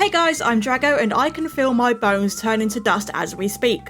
Hey guys, I'm Drago and I can feel my bones turn into dust as we speak.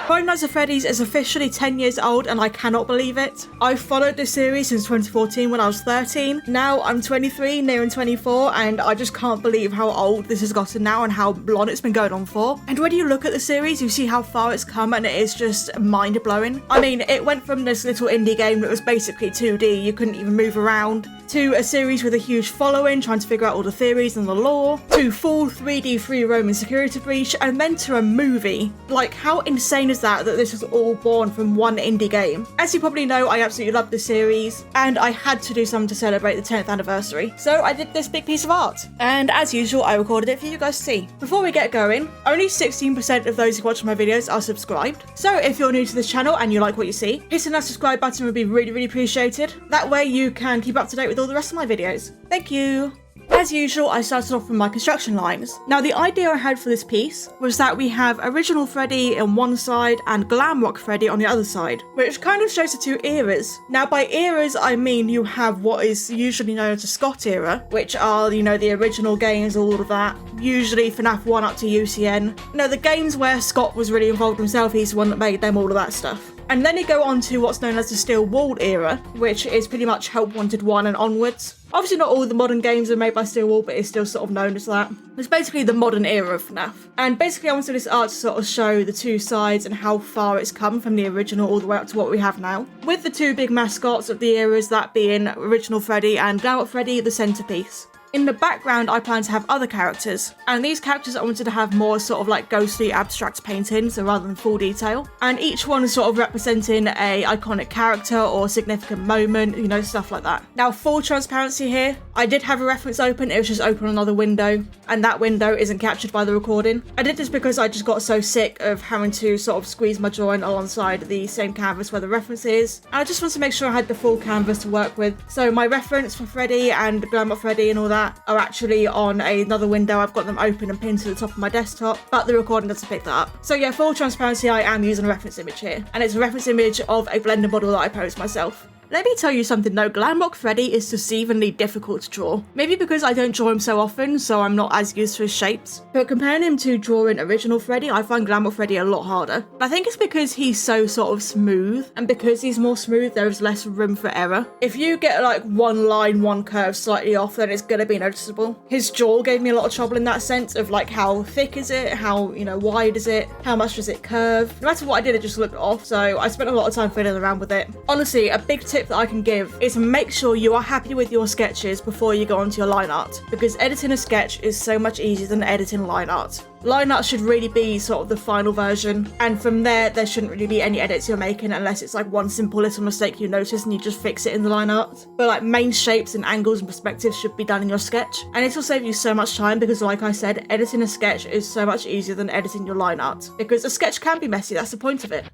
Five Nights at Freddy's is officially 10 years old and I cannot believe it. I've followed this series since 2014 when I was 13. Now I'm 23, nearing 24, and I just can't believe how old this has gotten now and how long it's been going on for. And when you look at the series, you see how far it's come and it is just mind-blowing. I mean, it went from this little indie game that was basically 2D, you couldn't even move around, to a series with a huge following, trying to figure out all the theories and the lore, to full 3D free roaming security breach, and then to a movie. Like, how insane is that this was all born from one indie game? As you probably know, I absolutely love the series, and I had to do something to celebrate the 10th anniversary. So I did this big piece of art, and as usual, I recorded it for you guys to see. Before we get going, only 16% of those who watch my videos are subscribed. So if you're new to this channel and you like what you see, hitting that subscribe button would be really appreciated. That way you can keep up to date with all the rest of my videos. Thank you. As usual, I started off with my construction lines. Now, the idea I had for this piece was that we have Original Freddy on one side and Glam Rock Freddy on the other side, which kind of shows the two eras. Now, by eras, I mean you have what is usually known as the Scott era, which are, you know, the original games, all of that. Usually FNAF 1 up to UCN. No, the games where Scott was really involved himself, he's the one that made them, all of that stuff. And then you go on to what's known as the Steel Wall era, which is pretty much Help Wanted 1 and onwards. Obviously not all the modern games are made by Steel Wall, but it's still sort of known as that. It's basically the modern era of FNAF. And basically I wanted this art to sort of show the two sides and how far it's come from the original all the way up to what we have now. With the two big mascots of the eras, that being Original Freddy and Glam Rock Freddy, the centerpiece. In the background, I plan to have other characters, and these characters I wanted to have more sort of like ghostly abstract paintings rather than full detail, and each one is sort of representing a iconic character or significant moment, you know, stuff like that. Now, full transparency here, I did have a reference open, it was just open on another window, and that window isn't captured by the recording. I did this because I just got so sick of having to sort of squeeze my drawing alongside the same canvas where the reference is, and I just wanted to make sure I had the full canvas to work with. So my reference for Freddy and Glam Rock Freddy and all that are actually on another window. I've got them open and pinned to the top of my desktop, but the recording doesn't pick that up. So yeah, full transparency, I am using a reference image here, and it's a reference image of a Blender model that I posed myself. Let me tell you something though, Glam Rock Freddy is deceivingly difficult to draw. Maybe because I don't draw him so often, so I'm not as used to his shapes. But comparing him to drawing Original Freddy, I find Glam Rock Freddy a lot harder. I think it's because he's so sort of smooth, and because he's more smooth, there is less room for error. If you get like one line, one curve slightly off, then it's gonna be noticeable. His jaw gave me a lot of trouble in that sense of like how thick is it, how, you know, wide is it, how much does it curve. No matter what I did, it just looked off, so I spent a lot of time fiddling around with it. Honestly, a big tip that I can give is make sure you are happy with your sketches before you go onto your line art, because editing a sketch is so much easier than editing line art. Line art should really be sort of the final version, and from there shouldn't really be any edits you're making unless it's like one simple little mistake you notice and you just fix it in the line art. But like main shapes and angles and perspectives should be done in your sketch, and it will save you so much time because like I said, editing a sketch is so much easier than editing your line art, because a sketch can be messy, that's the point of it.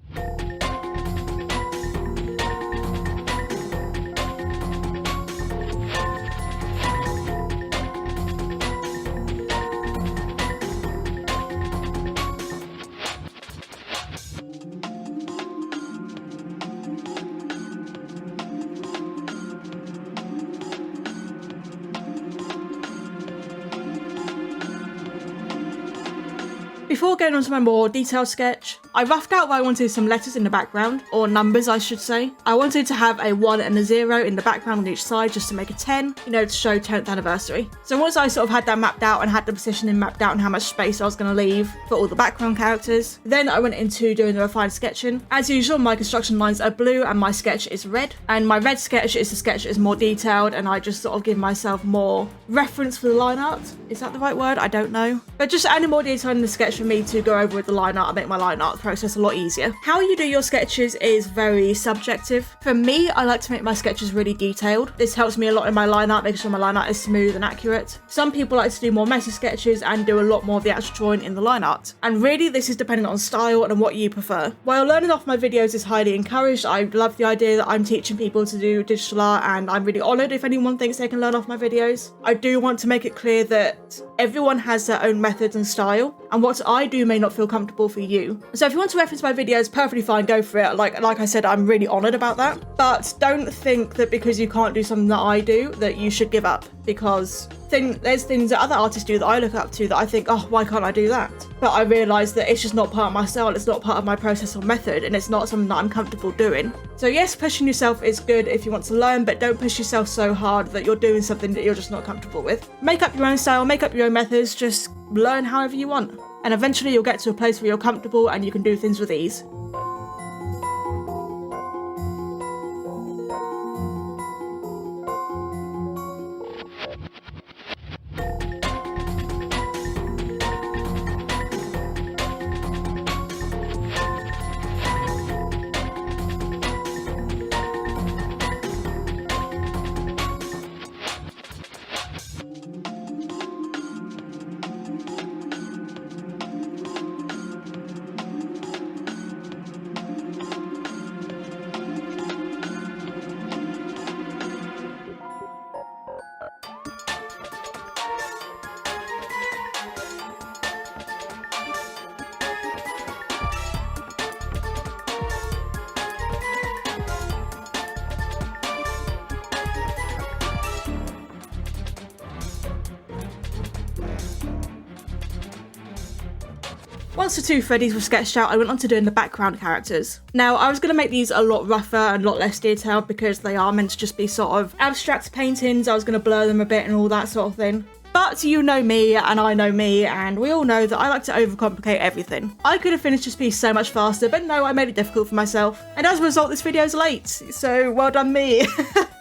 Before going on to my more detailed sketch, I roughed out where I wanted some letters in the background, or numbers I should say. I wanted to have a 1 and a 0 in the background on each side just to make a 10, you know, to show 10th anniversary. So once I sort of had that mapped out and had the positioning mapped out and how much space I was going to leave for all the background characters, then I went into doing the refined sketching. As usual, my construction lines are blue and my sketch is red, and my red sketch is the sketch that is more detailed, and I just sort of give myself more reference for the line art. Is that the right word? I don't know. But just adding more detail in the sketch for me to go over with the line art and make my line art process a lot easier. How you do your sketches is very subjective. For me, I like to make my sketches really detailed. This helps me a lot in my line art, making sure my line art is smooth and accurate. Some people like to do more messy sketches and do a lot more of the actual drawing in the line art. And really, this is dependent on style and on what you prefer. While learning off my videos is highly encouraged, I love the idea that I'm teaching people to do digital art, and I'm really honoured if anyone thinks they can learn off my videos. I do want to make it clear that everyone has their own methods and style. and what I do may not feel comfortable for you. So if you want to reference my videos, perfectly fine, go for it. Like I said, I'm really honoured about that. But don't think that because you can't do something that I do, that you should give up, because there's things that other artists do that I look up to that I think, oh, why can't I do that? But I realise that it's just not part of my style, it's not part of my process or method, and it's not something that I'm comfortable doing. So yes, pushing yourself is good if you want to learn, but don't push yourself so hard that you're doing something that you're just not comfortable with. Make up your own style, make up your own methods, just learn however you want. And eventually you'll get to a place where you're comfortable and you can do things with ease. Once the two Freddys were sketched out, I went on to doing the background characters. Now, I was going to make these a lot rougher and a lot less detailed because they are meant to just be sort of abstract paintings. I was going to blur them a bit and all that sort of thing. But you know me, and I know me, and we all know that I like to overcomplicate everything. I could have finished this piece so much faster, but no, I made it difficult for myself. And as a result, this video's late, so well done me.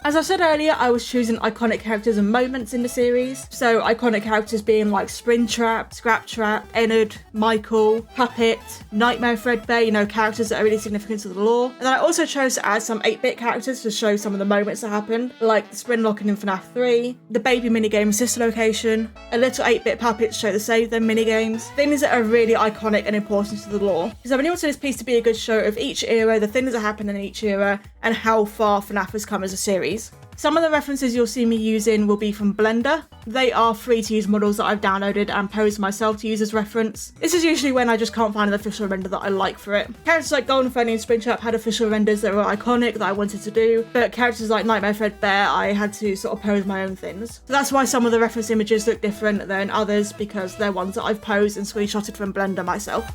As I said earlier, I was choosing iconic characters and moments in the series. So iconic characters being like Springtrap, Scraptrap, Ennard, Michael, Puppet, Nightmare Fredbear, you know, characters that are really significant to the lore. And then I also chose to add some 8-bit characters to show some of the moments that happened, like the spring locking in FNAF 3, the baby minigame sister location, a little 8-bit puppet to show the save them minigames, things that are really iconic and important to the lore. Because I really wanted this piece to be a good show of each era, the things that happened in each era, and how far FNAF has come as a series. Some of the references you'll see me using will be from Blender. They are free to use models that I've downloaded and posed myself to use as reference. This is usually when I just can't find an official render that I like for it. Characters like Golden Freddy and Springtrap had official renders that were iconic that I wanted to do, but characters like Nightmare Fredbear, I had to sort of pose my own things. So that's why some of the reference images look different than others, because they're ones that I've posed and screenshotted from Blender myself.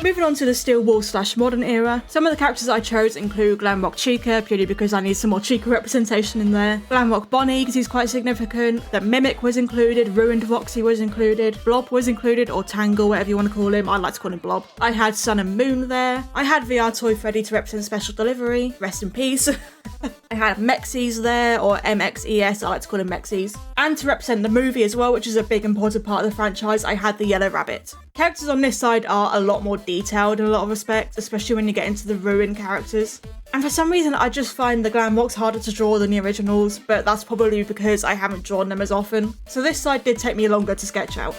Moving on to the Steel Wool / modern era, some of the characters I chose include Glamrock Chica, purely because I need some more Chica representation in there. Glamrock Bonnie, because he's quite significant. The Mimic was included, Ruined Roxy was included, Blob was included, or Tangle, whatever you want to call him. I like to call him Blob. I had Sun and Moon there. I had VR Toy Freddy to represent Special Delivery. Rest in peace. I had Mexies there, or MXES, I like to call him Mexies. And to represent the movie as well, which is a big important part of the franchise, I had the Yellow Rabbit. Characters on this side are a lot more detailed in a lot of respects, especially when you get into the Ruin characters. And for some reason, I just find the Glamrocks harder to draw than the originals, but that's probably because I haven't drawn them as often. So this side did take me longer to sketch out.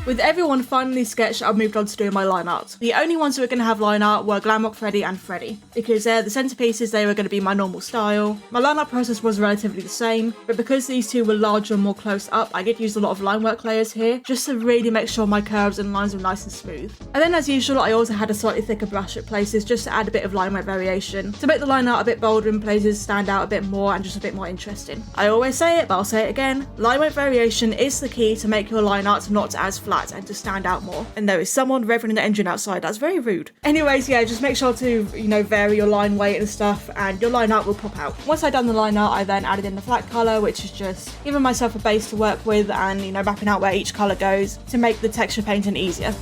With everyone finally sketched, I moved on to doing my line art. The only ones who were going to have line art were Glamrock Freddy and Freddy, because they're the centerpieces, they were going to be my normal style. My line art process was relatively the same, but because these two were larger and more close up, I did use a lot of Linework layers here, just to really make sure my curves and lines were nice and smooth. And then as usual, I also had a slightly thicker brush at places just to add a bit of Linework variation, to make the line art a bit bolder in places, stand out a bit more, and just a bit more interesting. I always say it, but I'll say it again, Linework variation is the key to make your line art not as flat and to stand out more. And there is someone revving the engine outside, that's very rude. Anyways, yeah, just make sure to, vary your line weight and stuff, and your line art will pop out. Once I'd done the line art, I then added in the flat colour, which is just giving myself a base to work with and, mapping out where each colour goes to make the texture painting easier.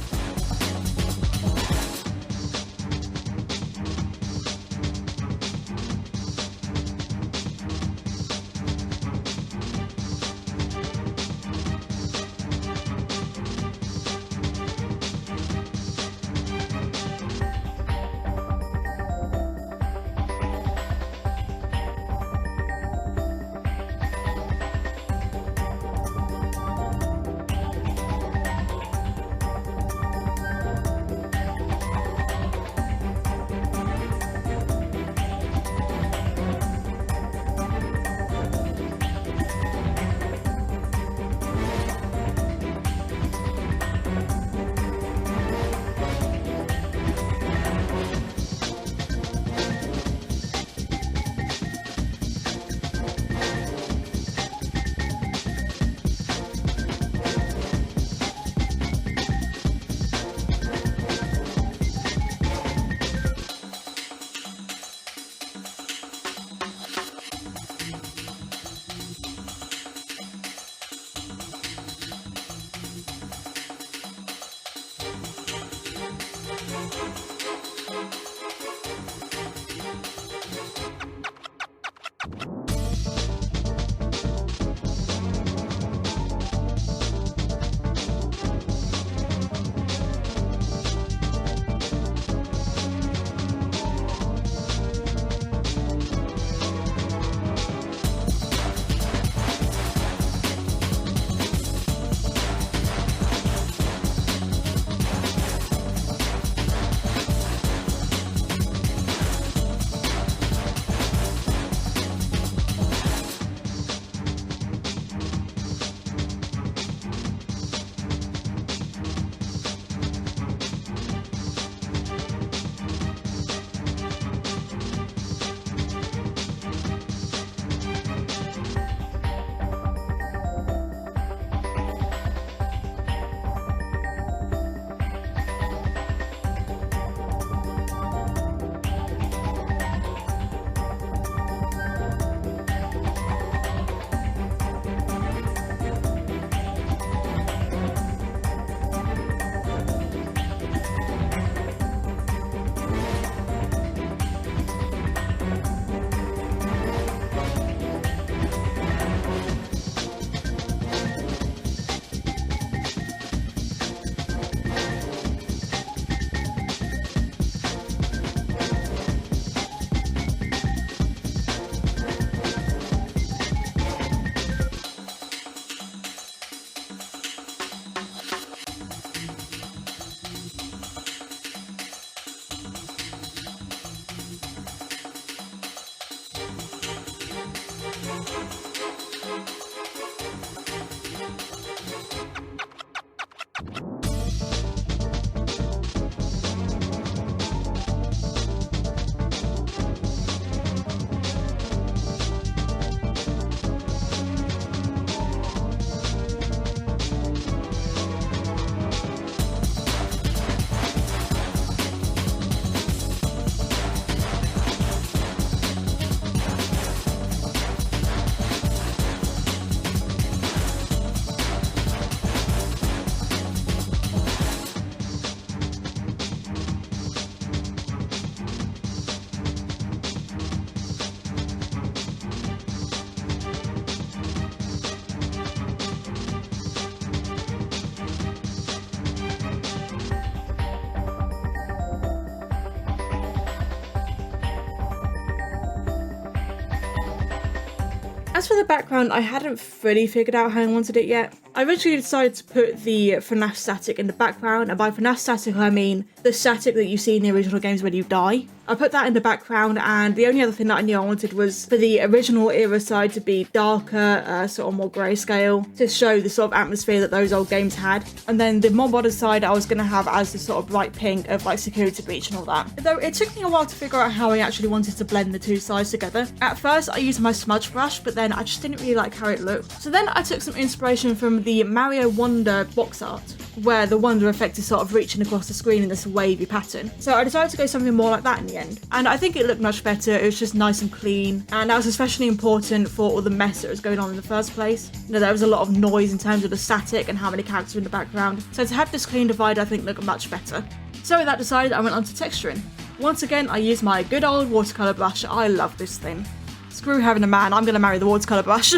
As for the background, I hadn't fully figured out how I wanted it yet. I eventually decided to put the FNAF static in the background, and by FNAF static I mean the static that you see in the original games when you die. I put that in the background, and the only other thing that I knew I wanted was for the original era side to be darker, sort of more grayscale, to show the sort of atmosphere that those old games had. And then the more modern side I was going to have as the sort of bright pink of like security breach and all that. Though it took me a while to figure out how I actually wanted to blend the two sides together. At first I used my smudge brush, but then I just didn't really like how it looked. So then I took some inspiration from the Mario Wonder box art, where the Wonder effect is sort of reaching across the screen in this wavy pattern. So I decided to go something more like that in the end. And I think it looked much better. It was just nice and clean. And that was especially important for all the mess that was going on in the first place. You know, there was a lot of noise in terms of the static and how many characters were in the background. So to have this clean divide, I think looked much better. So with that decided, I went on to texturing. Once again, I used my good old watercolour brush. I love this thing. Screw having a man, I'm going to marry the watercolour brush.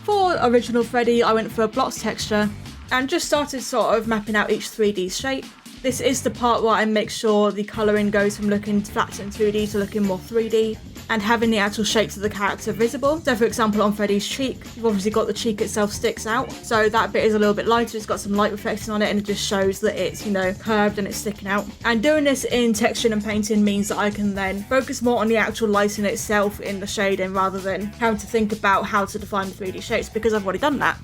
For original Freddy, I went for a blocks texture and just started sort of mapping out each 3D shape. This is the part where I make sure the colouring goes from looking flat and 2D to looking more 3D, and having the actual shapes of the character visible. So for example, on Freddy's cheek, you've obviously got the cheek itself sticks out, so that bit is a little bit lighter, it's got some light reflecting on it, and it just shows that it's, you know, curved and it's sticking out. And doing this in texturing and painting means that I can then focus more on the actual lighting itself in the shading rather than having to think about how to define the 3D shapes, because I've already done that.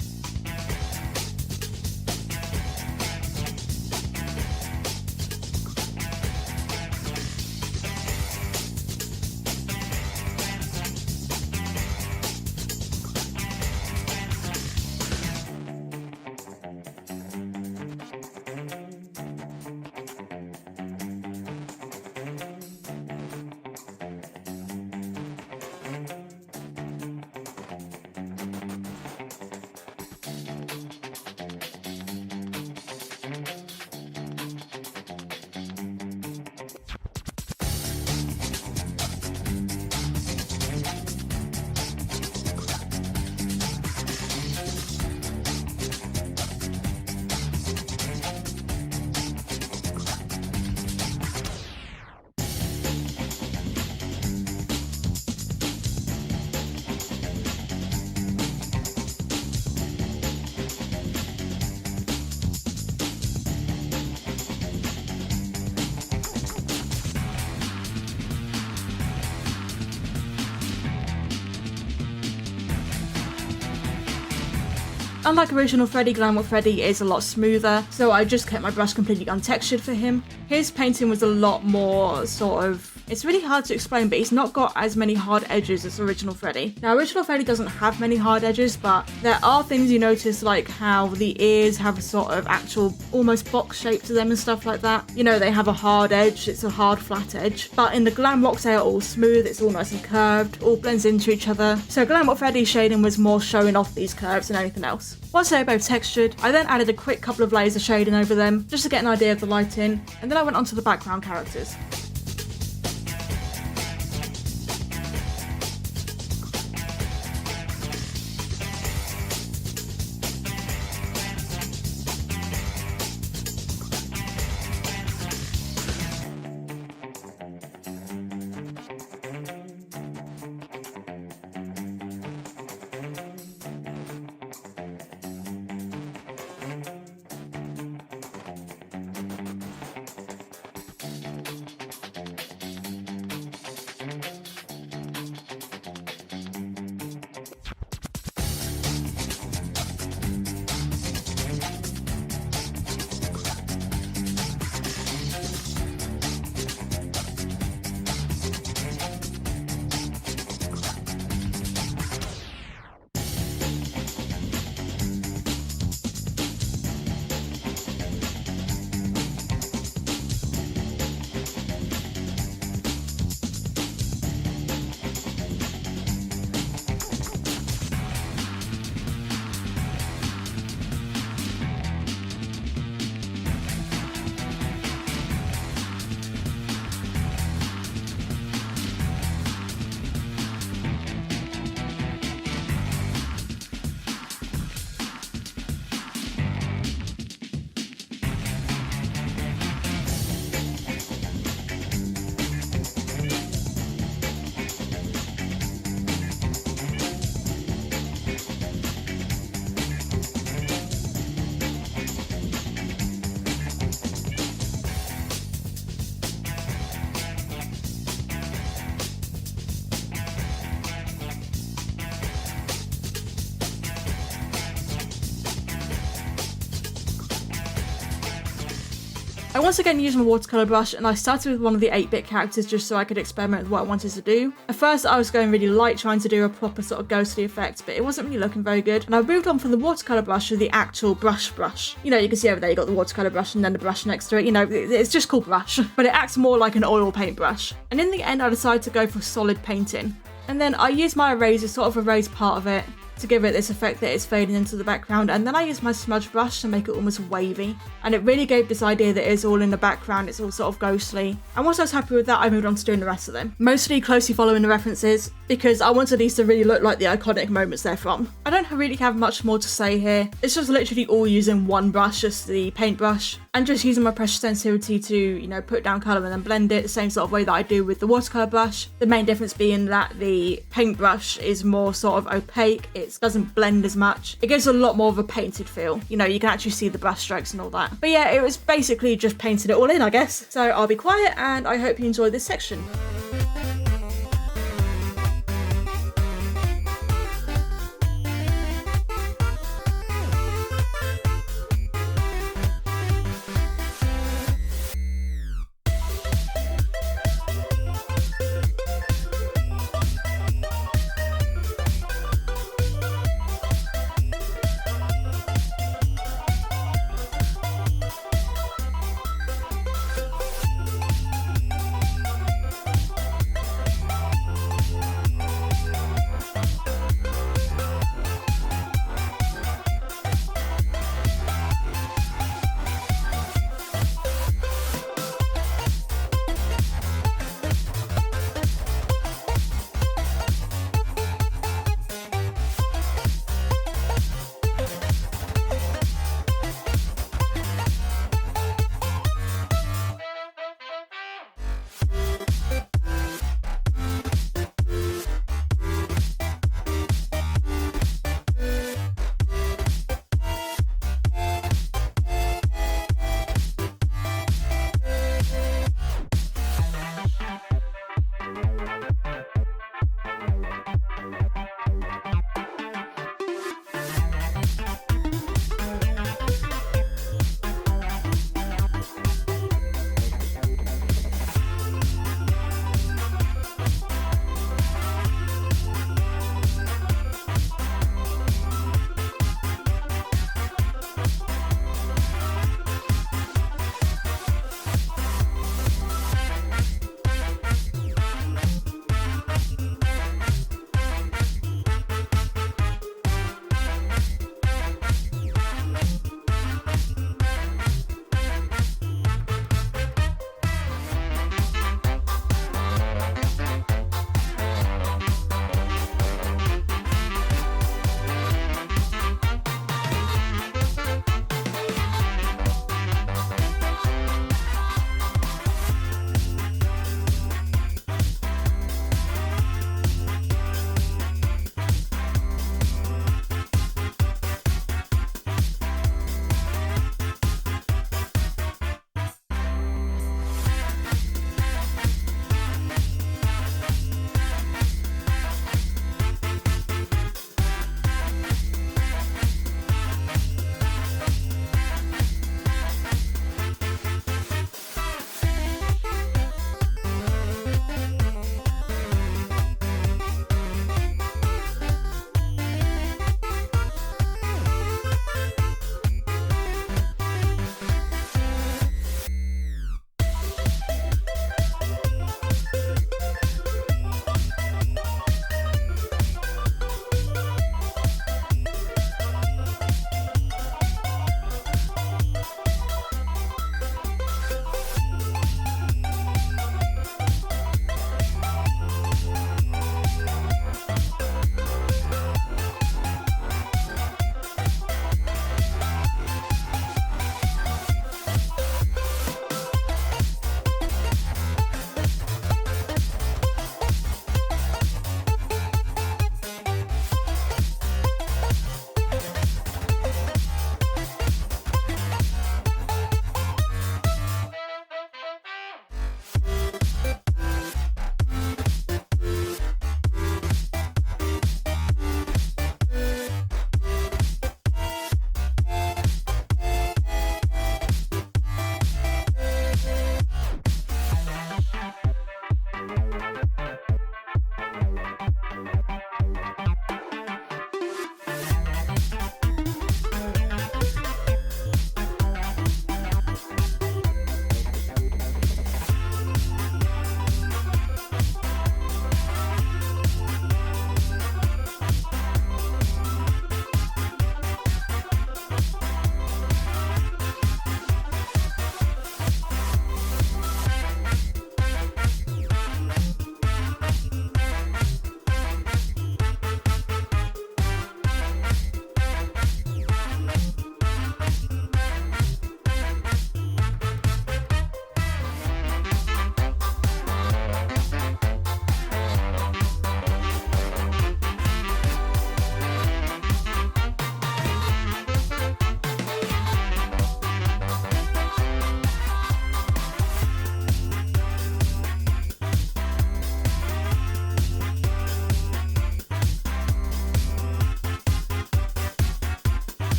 Unlike original Freddy, Linework Freddy is a lot smoother, so I just kept my brush completely untextured for him. His painting was a lot more sort of... It's really hard to explain, but he's not got as many hard edges as original Freddy. Now, original Freddy doesn't have many hard edges, but there are things you notice, like how the ears have a sort of actual almost box shape to them and stuff like that. You know, they have a hard edge, it's a hard flat edge. But in the Glamrocks, they are all smooth, it's all nice and curved, all blends into each other. So Glamrock Freddy's shading was more showing off these curves than anything else. Once they were both textured, I then added a quick couple of layers of shading over them, just to get an idea of the lighting, and then I went on to the background characters. I once again used my watercolor brush and I started with one of the 8-bit characters just so I could experiment with what I wanted to do. At first I was going really light, trying to do a proper sort of ghostly effect, but it wasn't really looking very good, and I moved on from the watercolor brush to the actual brush. You know, you can see over there you got the watercolor brush and then the brush next to it. You know, it's just called brush, but it acts more like an oil paint brush. And in the end I decided to go for solid painting. And then I used my eraser, sort of erase part of it to give it this effect that it's fading into the background, and then I used my smudge brush to make it almost wavy, and it really gave this idea that it's all in the background, it's all sort of ghostly. And once I was happy with that, I moved on to doing the rest of them, mostly closely following the references because I wanted these to really look like the iconic moments they're from. I don't really have much more to say here. It's just literally all using one brush, just the paintbrush, and just using my pressure sensitivity to, you know, put down colour and then blend it the same sort of way that I do with the watercolour brush. The main difference being that the paintbrush is more sort of opaque, it doesn't blend as much. It gives a lot more of a painted feel. You know, you can actually see the brush strokes and all that. But yeah, it was basically just painting it all in, I guess. So I'll be quiet and I hope you enjoyed this section.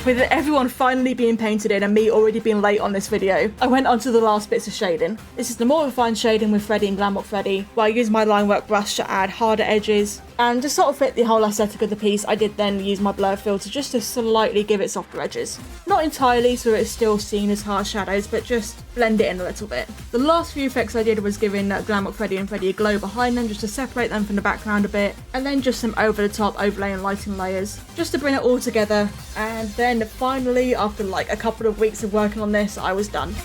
With everyone finally being painted in and me already being late on this video, I went on to the last bits of shading. This is the more refined shading with Freddy and Linework Freddy, where I use my Linework brush to add harder edges. And to sort of fit the whole aesthetic of the piece, I did then use my blur filter just to slightly give it softer edges. Not entirely so it's still seen as harsh shadows, but just blend it in a little bit. The last few effects I did was giving Linework Freddy and Freddy a glow behind them just to separate them from the background a bit, and then just some over the top overlay and lighting layers just to bring it all together. And then finally, after like a couple of weeks of working on this, I was done.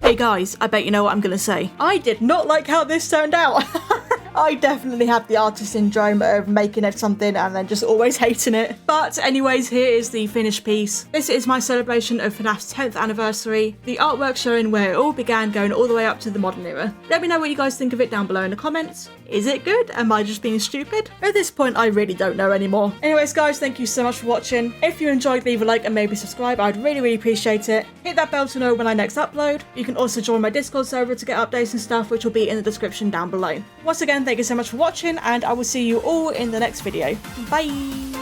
Hey guys, I bet you know what I'm gonna say. I did not like how this turned out. I definitely have the artist syndrome of making something and then just always hating it. But anyways, here is the finished piece. This is my celebration of FNAF's 10th anniversary. The artwork showing where it all began, going all the way up to the modern era. Let me know what you guys think of it down below in the comments. Is it good? Am I just being stupid? At this point, I really don't know anymore. Anyways, guys, thank you so much for watching. If you enjoyed, leave a like and maybe subscribe. I'd really appreciate it. Hit that bell to know when I next upload. You can also join my Discord server to get updates and stuff, which will be in the description down below. Once again, thank you so much for watching, and I will see you all in the next video. Bye!